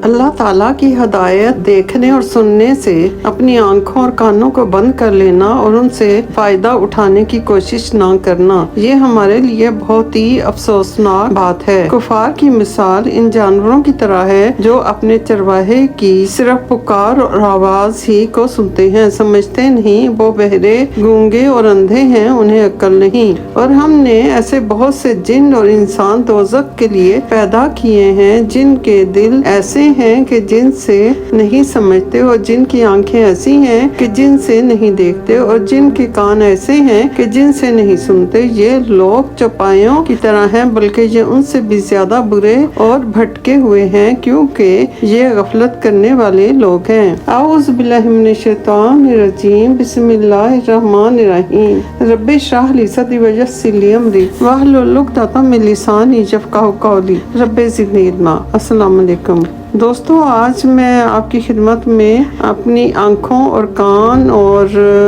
اللہ تعالیٰ کی ہدایت دیکھنے اور سننے سے اپنی آنکھوں اور کانوں کو بند کر لینا اور ان سے فائدہ اٹھانے کی کوشش نہ کرنا، یہ ہمارے لیے بہت ہی افسوسناک بات ہے۔ کفار کی مثال ان جانوروں کی طرح ہے جو اپنے چرواہے کی صرف پکار اور آواز ہی کو سنتے ہیں، سمجھتے نہیں وہ بہرے، گونگے اور اندھے ہیں، انہیں عقل نہیں۔ اور ہم نے ایسے بہت سے جن اور انسان دوزخ کے لیے پیدا کیے ہیں جن کے دل ایسے ہیں کہ جن سے نہیں سمجھتے، اور جن کی آنکھیں ایسی ہیں کہ جن سے نہیں دیکھتے، اور جن کے کان ایسے ہیں کہ جن سے نہیں سنتے۔ یہ لوگ چوپایوں کی طرح ہیں، بلکہ یہ ان سے بھی زیادہ برے اور بھٹکے ہوئے ہیں، کیونکہ یہ غفلت کرنے والے لوگ ہیں۔ اعوذ باللہ من الشیطان الرجیم، بسم اللہ الرحمن الرحیم۔ رب اشرح لی صدری ویسر لی امری واحلل عقدۃ من لسانی یفقہوا قولی، رب زدنی علما۔ السلام علیکم دوستو، آج میں آپ کی خدمت میں اپنی آنکھوں اور کان اور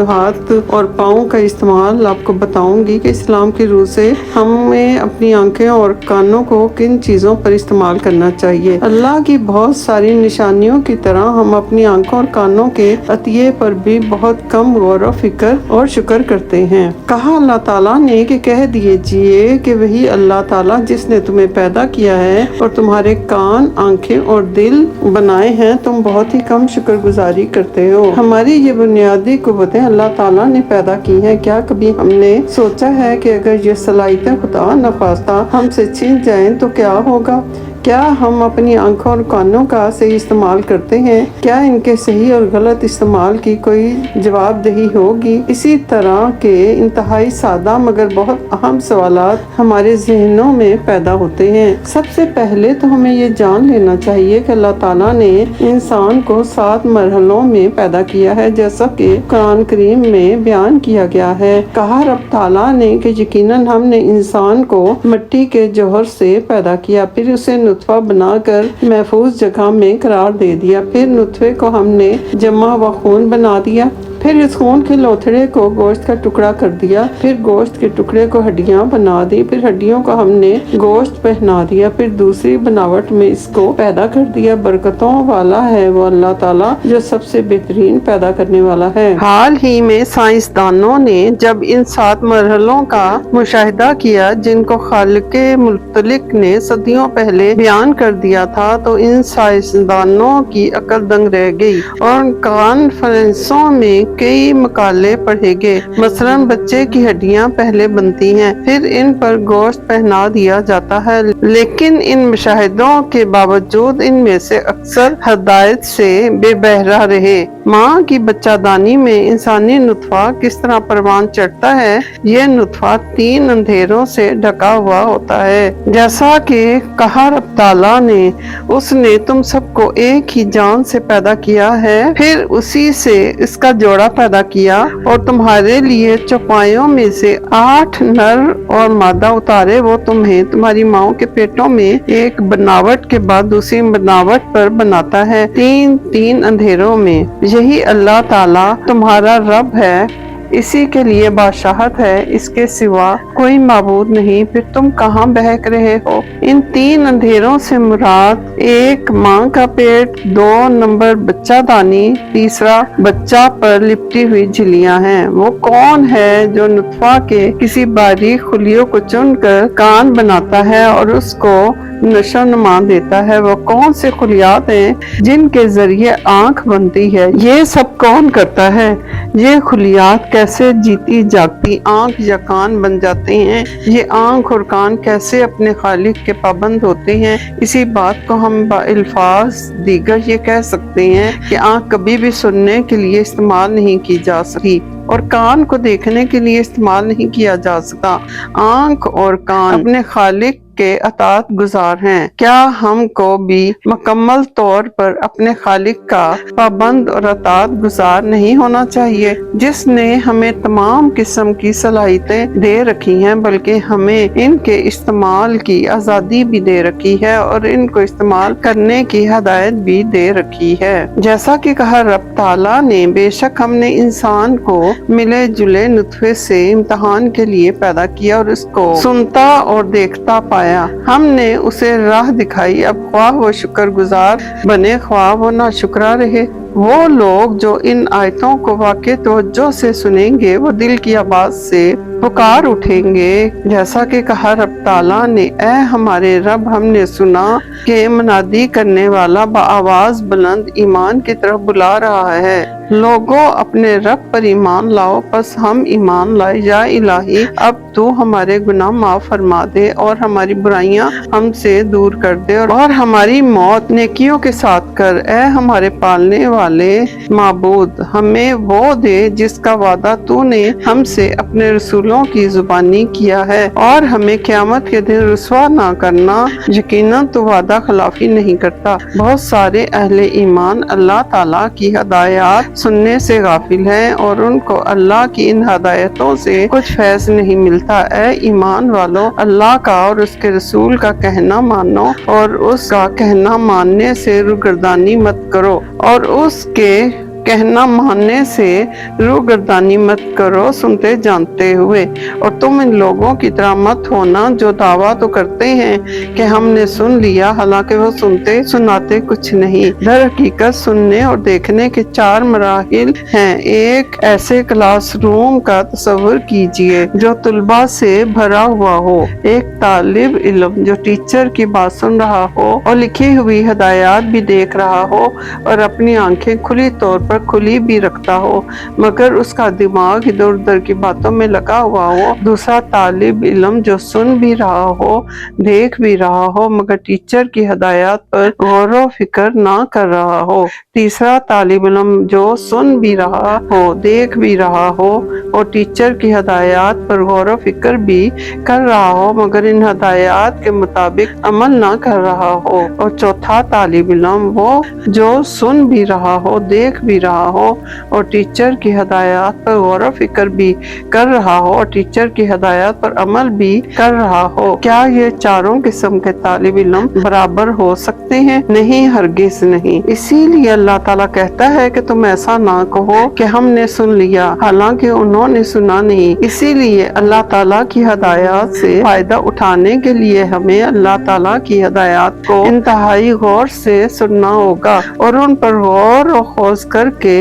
ہاتھ اور پاؤں کا استعمال آپ کو بتاؤں گی کہ اسلام کی روح سے ہمیں اپنی آنکھیں اور کانوں کو کن چیزوں پر استعمال کرنا چاہیے۔ اللہ کی بہت ساری نشانیوں کی طرح ہم اپنی آنکھوں اور کانوں کے عطیے پر بھی بہت کم غور و فکر اور شکر کرتے ہیں۔ کہا اللہ تعالیٰ نے کہ کہہ دیجئے کہ وہی اللہ تعالیٰ جس نے تمہیں پیدا کیا ہے اور تمہارے کان، آنکھیں اور دل بنائے ہیں، تم بہت ہی کم شکر گزاری کرتے ہو۔ ہماری یہ بنیادی قوتیں اللہ تعالیٰ نے پیدا کی ہیں۔ کیا کبھی ہم نے سوچا ہے کہ اگر یہ صلاحیتیں خدا نخواستہ ہم سے چھن جائیں تو کیا ہوگا؟ کیا ہم اپنی آنکھوں اور کانوں کا صحیح استعمال کرتے ہیں؟ کیا ان کے صحیح اور غلط استعمال کی کوئی جواب دہی ہوگی؟ اسی طرح کے انتہائی سادہ مگر بہت اہم سوالات ہمارے ذہنوں میں پیدا ہوتے ہیں۔ سب سے پہلے تو ہمیں یہ جان لینا چاہیے کہ اللہ تعالیٰ نے انسان کو 7 مرحلوں میں پیدا کیا ہے، جیسا کہ قرآن کریم میں بیان کیا گیا ہے۔ کہا رب تعالیٰ نے کہ یقیناً ہم نے انسان کو مٹی کے جوہر سے پیدا کیا، پھر اسے نطفہ بنا کر محفوظ جگہ میں قرار دے دیا، پھر نطفے کو ہم نے جمع و خون بنا دیا، پھر اس خون کے لوتھڑے کو گوشت کا ٹکڑا کر دیا، پھر گوشت کے ٹکڑے کو ہڈیاں بنا دی، پھر ہڈیوں کو ہم نے گوشت پہنا دیا، پھر دوسری بناوٹ میں اس کو پیدا کر دیا۔ برکتوں والا ہے وہ اللہ تعالیٰ جو سب سے بہترین پیدا کرنے والا ہے۔ حال ہی میں سائنسدانوں نے جب ان 7 مرحلوں کا مشاہدہ کیا جن کو خالق مطلق نے صدیوں پہلے بیان کر دیا تھا، تو ان سائنسدانوں کی عقل دنگ رہ گئی اور کانفرنسوں میں کئی مقالے پڑھے گئے۔ مثلاً بچے کی ہڈیاں پہلے بنتی ہیں، پھر ان پر گوشت پہنا دیا جاتا ہے، لیکن ان مشاہدوں کے باوجود ان میں سے اکثر ہدایت سے بے بہرہ رہے۔ ماں کی بچہ دانی میں انسانی نطفہ کس طرح پروان چڑھتا ہے، یہ نطفہ 3 اندھیروں سے ڈھکا ہوا ہوتا ہے۔ جیسا کہ کہا رب تعالیٰ نے اس نے تم سب کو ایک ہی جان سے پیدا کیا ہے، پھر اسی سے اس کا جوڑا پیدا کیا اور تمہارے لیے چوپایوں میں سے 8 نر اور مادہ اتارے، وہ تمہیں تمہاری ماؤں کے پیٹوں میں ایک بناوٹ کے بعد دوسری بناوٹ پر بناتا ہے، 3 اندھیروں میں۔ یہی اللہ تعالیٰ تمہارا رب ہے، اسی کے لیے بادشاہت ہے، اس کے سوا کوئی معبود نہیں، پھر تم کہاں بہک رہے ہو؟ ان 3 اندھیروں سے مراد 1 ماں کا پیٹ، 2 نمبر بچہ دانی، تیسرا بچہ پر لپٹی ہوئی جھلیاں ہیں۔ وہ کون ہے جو نطفہ کے کسی باریک خلیوں کو چن کر کان بناتا ہے اور اس کو نشو و نما دیتا ہے؟ وہ کون سے خلیات ہیں جن کے ذریعے آنکھ بنتی ہے؟ یہ سب کون کرتا ہے؟ یہ خلیات کیسے جیتی جاگتی آنکھ یا کان بن جاتے ہیں؟ یہ آنکھ اور کان کیسے اپنے خالق کے پابند ہوتے ہیں؟ اسی بات کو ہم بالفاظ دیگر یہ کہہ سکتے ہیں کہ آنکھ کبھی بھی سننے کے لیے استعمال نہیں کی جا سکتی اور کان کو دیکھنے کے لیے استعمال نہیں کیا جا سکتا۔ آنکھ اور کان اپنے خالق کے اطاعت گزار ہیں۔ کیا ہم کو بھی مکمل طور پر اپنے خالق کا پابند اور اطاعت گزار نہیں ہونا چاہیے، جس نے ہمیں تمام قسم کی صلاحیتیں دے رکھی ہیں، بلکہ ہمیں ان کے استعمال کی آزادی بھی دے رکھی ہے اور ان کو استعمال کرنے کی ہدایت بھی دے رکھی ہے۔ جیسا کہ کہا رب تعالیٰ نے بے شک ہم نے انسان کو ملے جلے نطفے سے امتحان کے لیے پیدا کیا اور اس کو سنتا اور دیکھتا پایا بتایا، ہم نے اسے راہ دکھائی، اب خواہ وہ شکر گزار بنے خواہ وہ ناشکرا رہے۔ وہ لوگ جو ان آیتوں کو واقع توجہ سے سنیں گے وہ دل کی آواز سے پکار اٹھیں گے، جیسا کہ کہا رب تعالیٰ نے، اے ہمارے رب، ہم نے سنا کہ منادی کرنے والا بآواز بلند ایمان کی طرف بلا رہا ہے، لوگوں اپنے رب پر ایمان لاؤ۔ پس ہم ایمان لائے، یا الہی اب تو ہمارے گناہ معاف فرما دے اور ہماری برائیاں ہم سے دور کر دے اور ہماری موت نیکیوں کے ساتھ کر۔ اے ہمارے پالنے والے معبود، ہمیں وہ دے جس کا وعدہ تو نے ہم سے اپنے رسولوں کی زبانی کیا ہے، اور ہمیں قیامت کے دن رسوا نہ کرنا، یقیناً تو وعدہ خلافی نہیں کرتا۔ بہت سارے اہل ایمان اللہ تعالیٰ کی ہدایات سننے سے غافل ہیں اور ان کو اللہ کی ان ہدایتوں سے کچھ فیض نہیں ملتا۔ اے ایمان والو، اللہ کا اور اس کے رسول کا کہنا مانو اور اس کا کہنا ماننے سے روگردانی مت کرو، اور اس کے کہنا ماننے سے روگردانی مت کرو، سنتے جانتے ہوئے۔ اور تم ان لوگوں کی طرح مت ہونا جو دعویٰ تو کرتے ہیں کہ ہم نے سن لیا، حالانکہ وہ سنتے سناتے کچھ نہیں۔ در حقیقت سننے اور دیکھنے کے 4 مراحل ہیں۔ ایک ایسے کلاس روم کا تصور کیجئے جو طلباء سے بھرا ہوا ہو، ایک طالب علم جو ٹیچر کی بات سن رہا ہو اور لکھی ہوئی ہدایات بھی دیکھ رہا ہو اور اپنی آنکھیں کھلی طور پر کھلی بھی رکھتا ہو، مگر اس کا دماغ ادھر ادھر کی باتوں میں لگا ہوا ہو۔ دوسرا طالب علم جو سن بھی رہا ہو، دیکھ بھی رہا ہو، مگر ٹیچر کی ہدایات پر غور و فکر نہ کر رہا ہو۔ تیسرا طالب علم جو سن بھی رہا ہو، دیکھ بھی رہا ہو اور ٹیچر کی ہدایات پر غور و فکر بھی کر رہا ہو، مگر ان ہدایات کے مطابق عمل نہ کر رہا ہو۔ اور چوتھا طالب علم وہ جو سن بھی رہا ہو، دیکھ بھی رہا ہو اور ٹیچر کی ہدایات پر غور و فکر بھی کر رہا ہو اور ٹیچر کی ہدایات پر عمل بھی کر رہا ہو۔ کیا یہ چاروں قسم کے طالب علم برابر ہو سکتے ہیں؟ نہیں، ہرگز نہیں۔ اسی لیے اللہ تعالیٰ کہتا ہے کہ تم ایسا نہ کہو کہ ہم نے سن لیا، حالانکہ انہوں نے سنا نہیں۔ اسی لیے اللہ تعالیٰ کی ہدایات سے فائدہ اٹھانے کے لیے ہمیں اللہ تعالیٰ کی ہدایات کو انتہائی غور سے سننا ہوگا اور ان پر غور و خوض کر کے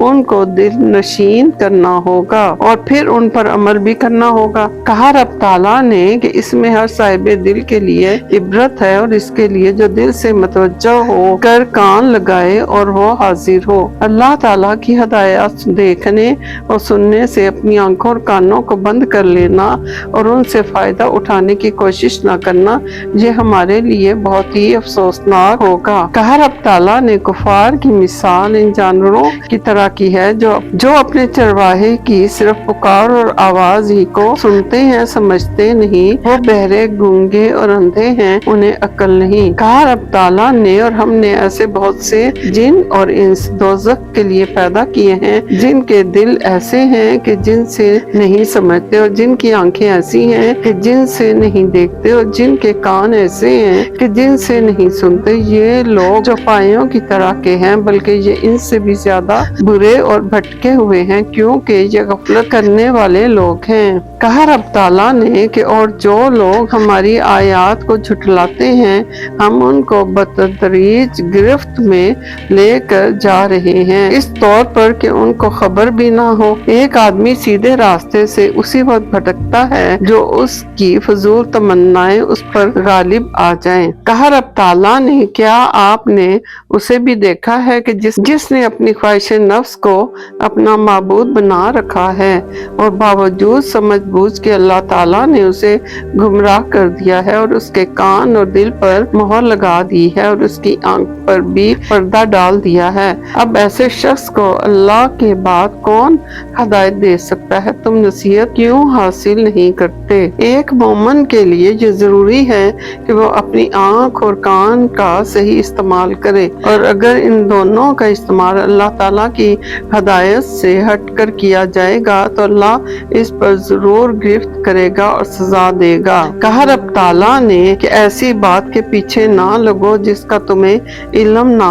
ان کو دل نشین کرنا ہوگا اور پھر ان پر عمل بھی کرنا ہوگا۔ کہا رب تعالیٰ نے کہ اس میں ہر صاحب دل کے لیے عبرت ہے، اور اس کے لیے جو دل سے متوجہ ہو کر کان لگائے اور وہ حاضر ہو۔ اللہ تعالیٰ کی ہدایات دیکھنے اور سننے سے اپنی آنکھوں اور کانوں کو بند کر لینا اور ان سے فائدہ اٹھانے کی کوشش نہ کرنا، یہ ہمارے لیے بہت ہی افسوسناک ہوگا۔ کہا رب تعالیٰ نے کفار کی مثال ان جانوروں کی طرح کی ہے جو اپنے چرواہے کی صرف پکار اور آواز ہی کو سنتے ہیں، سمجھتے نہیں۔ وہ بہرے، گونگے اور اندھے ہیں، انہیں عقل نہیں۔ کہا رب تعالیٰ نے اور ہم نے ایسے بہت سے جن اور انس دوزخ کے لیے پیدا کیے ہیں، جن کے دل ایسے ہیں کہ جن سے نہیں سمجھتے، اور جن کی آنکھیں ایسی ہیں کہ جن سے نہیں دیکھتے، اور جن کے کان ایسے ہیں کہ جن سے نہیں سنتے۔ یہ لوگ جو پائیوں کی طرح کے ہیں، بلکہ یہ ان سے بھی زیادہ برے اور بھٹکے ہوئے ہیں، کیونکہ یہ غفلت کرنے والے لوگ ہیں۔ کہا رب تعالیٰ نے کہ اور جو لوگ ہماری آیات کو جھٹلاتے ہیں، ہم ان کو بتدریج گرفت میں لے کر جا رہے ہیں، اس طور پر کہ ان کو خبر بھی نہ ہو۔ ایک آدمی سیدھے راستے سے اسی وقت بھٹکتا ہے جو اس کی فضول تمنائیں اس پر غالب آ جائیں۔ کہا رب تعالیٰ نے کیا آپ نے اسے بھی دیکھا ہے کہ جس نے اپنی خواہش نفس کو اپنا معبود بنا رکھا ہے اور باوجود سمجھ بوجھ کے اللہ تعالیٰ نے اسے گمراہ کر دیا ہے اور اس کے کان اور دل پر مہر لگا دی ہے اور اس کی آنکھ پر بھی پردہ ڈال دیا ہے۔ اب ایسے شخص کو اللہ کے بعد کون ہدایت دے سکتا ہے؟ تم نصیحت کیوں حاصل نہیں کرتے؟ ایک مومن کے لیے یہ ضروری ہے کہ وہ اپنی آنکھ اور کان کا صحیح استعمال کرے، اور اگر ان دونوں کا استعمال اللہ تعالیٰ کی ہدایت سے ہٹ کر کیا جائے گا تو اللہ اس پر ضرور گرفت کرے گا اور سزا دے گا۔ کہا رب تعالیٰ نے کہ ایسی بات کے پیچھے نہ لگو جس کا تمہیں علم نہ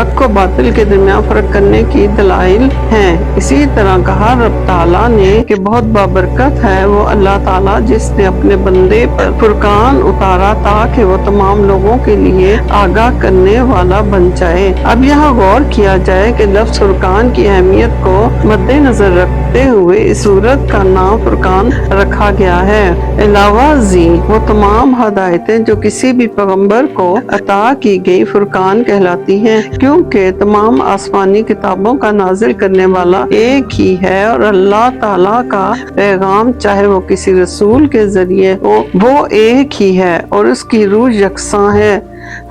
حق و باطل کے درمیان فرق کرنے کی دلائل ہیں۔ اسی طرح کہا رب تعالیٰ نے کہ بہت بابرکت ہے وہ اللہ تعالیٰ جس نے اپنے بندے پر فرقان اتارا تاکہ وہ تمام لوگوں کے لیے آگاہ کرنے والا بن جائے۔ اب یہاں غور کیا جائے کہ لفظ فرقان کی اہمیت کو مد نظر رکھتے ہوئے اس سورت کا نام فرقان رکھا گیا ہے۔ علاوہ ازیں وہ تمام ہدایتیں جو کسی بھی پیغمبر کو عطا کی گئی فرقان کہلاتی ہیں، کیونکہ تمام آسمانی کتابوں کا نازل کرنے والا ایک ہی ہے اور اللہ تعالیٰ کا پیغام چاہے وہ کسی رسول کے ذریعے ہو وہ ایک ہی ہے اور اس کی روح یکساں ہے۔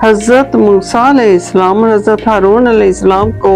حضرت موسیٰ علیہ السلام اور حضرت ہارون علیہ السلام کو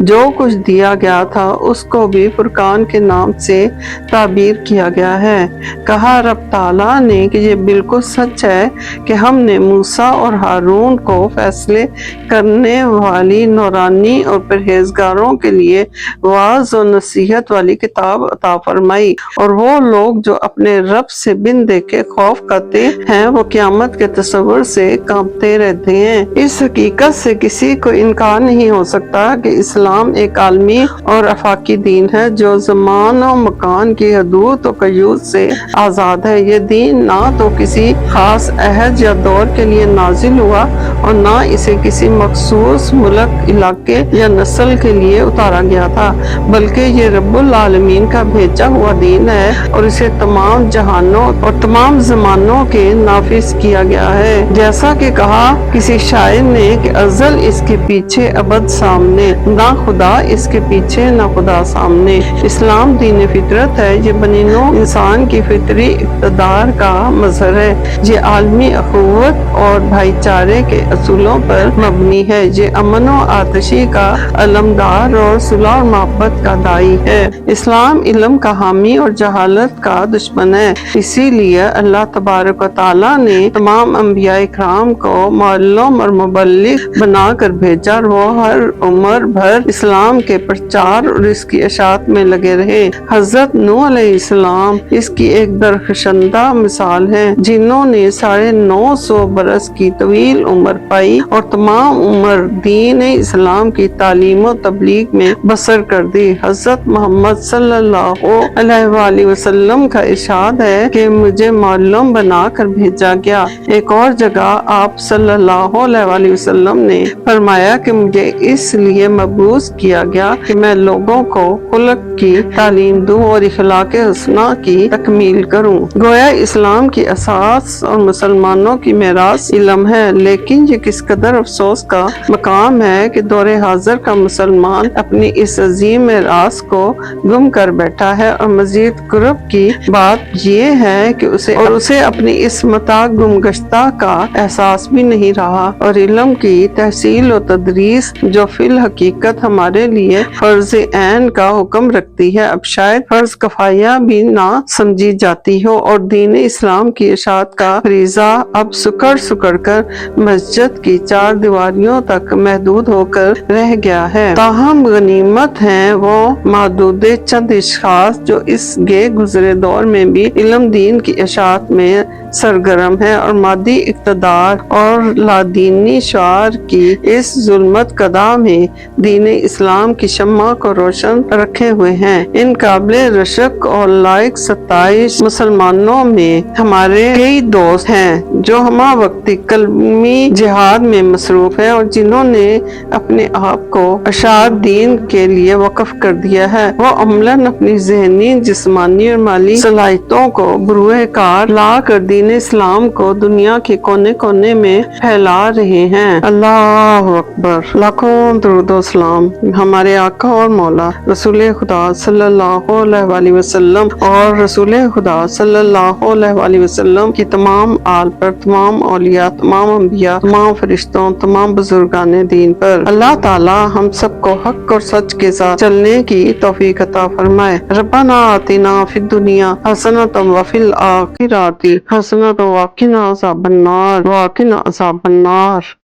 جو کچھ دیا گیا تھا اس کو بھی فرقان کے نام سے تعبیر کیا گیا ہے۔ کہا رب تعالیٰ نے کہ یہ بالکل سچ ہے کہ ہم نے موسیٰ اور ہارون کو فیصلے کرنے والی نورانی اور پرہیزگاروں کے لیے واعظ و نصیحت والی کتاب عطا فرمائی، اور وہ لوگ جو اپنے رب سے بن دیکھے خوف کرتے ہیں وہ قیامت کے تصور سے کانپتے رہتے ہیں۔ اس حقیقت سے کسی کو انکار نہیں ہو سکتا کہ اسلام ایک عالمی اور آفاقی دین ہے جو زمان و مکان کی حدود و قیود سے آزاد ہے۔ یہ دین نہ تو کسی خاص عہد یا دور کے لیے نازل ہوا اور نہ اسے کسی مخصوص ملک، علاقے یا نسل کے لیے اتارا گیا تھا، بلکہ یہ رب العالمین کا بھیجا ہوا دین ہے اور اسے تمام جہانوں اور تمام زمانوں کے نافذ کیا گیا ہے۔ جیسا کہ کہا کسی شاعر نے کہ ازل اس کے پیچھے ابد سامنے، نہ خدا اس کے پیچھے نہ خدا سامنے۔ اسلام دین فطرت ہے، یہ بنی نوع انسان کی فطری اقتدار کا مظہر ہے، یہ عالمی اخوت اور بھائی چارے کے اصولوں پر مبنی ہے، یہ امن و آتشی کا علمدار اور صلح اور محبت کا داعی ہے۔ اسلام علم کا حامی اور جہالت کا دشمن ہے، اسی لیے اللہ تبارک و تعالیٰ نے تمام انبیاء کرام کو معلم اور مبلغ بنا کر بھیجا اور وہ ہر عمر بھر اسلام کے پرچار اور اس کی اشاعت میں لگے رہے۔ حضرت نوح علیہ السلام اس کی ایک درخشندہ مثال ہے، جنہوں نے 950 برس کی طویل عمر پائی اور تمام عمر دین اسلام کی تعلیم و تبلیغ میں بسر کر دی۔ حضرت محمد صلی اللہ علیہ وآلہ وسلم کا ارشاد ہے کہ مجھے معلم بنا کر بھیجا گیا۔ ایک اور جگہ آپ صلی اللہ علیہ وآلہ وسلم نے فرمایا کہ مجھے اس لیے مبعوث کیا گیا کہ میں لوگوں کو خلق کی تعلیم دوں اور اخلاق حسنہ کی تکمیل کروں۔ گویا اسلام کی اساس اور مسلمانوں کی میراث علم ہے، لیکن یہ کس قدر افسوس کا مقام ہے کہ دور حاضر کا مسلمان اپنی اس عظیم میراث کو گم کر بیٹھا ہے، اور مزید قرب کی بات یہ ہے کہ اسے اپنی اس متاع گمگشتہ کا احساس بھی نہیں رہا، اور علم کی تحصیل و تدریس جو فی الحقیقت ہمارے لیے فرض عین کا حکم رکھتی ہے اب شاید فرض کفایہ بھی نہ سمجھی جاتی ہو، اور دین اسلام کی اشاعت کا فریضہ اب سکڑ کر مسجد کی 4 دیواریوں تک محدود ہو کر رہ گیا ہے۔ تاہم غنیمت ہیں وہ محدود چند اشخاص جو اس گئے گزرے دور میں بھی علم دین کی اشاعت میں سرگرم ہے اور مادی اقتدار اور لادینی شعار کی اس ظلمت قدح میں دین اسلام کی شمع کو روشن رکھے ہوئے ہیں۔ ان قابل رشک اور لائق ستائش مسلمانوں میں ہمارے کئی دوست ہیں جو ہمہ وقتی کلمی جہاد میں مصروف ہیں اور جنہوں نے اپنے آپ کو اشاعت دین کے لیے وقف کر دیا ہے۔ وہ عملاً اپنی ذہنی، جسمانی اور مالی صلاحیتوں کو بروئے کار لا کر دین اسلام کو دنیا کے کونے کونے میں پھیلا رہے ہیں۔ اللہ اکبر، لاکھوں درود و سلام ہمارے آقا اور مولا رسول خدا صلی اللہ علیہ وآلہ وسلم اور رسول خدا صلی اللہ علیہ وآلہ وسلم کی تمام آل پر، تمام اولیاء، تمام انبیاء، تمام فرشتوں، تمام بزرگان دین پر۔ اللہ تعالی ہم سب کو حق اور سچ کے ساتھ چلنے کی توفیق عطا فرمائے۔ ربنا آتنا فی الدنیا حسنۃ وفی الآخرۃ حسنۃ وقنا عذاب النار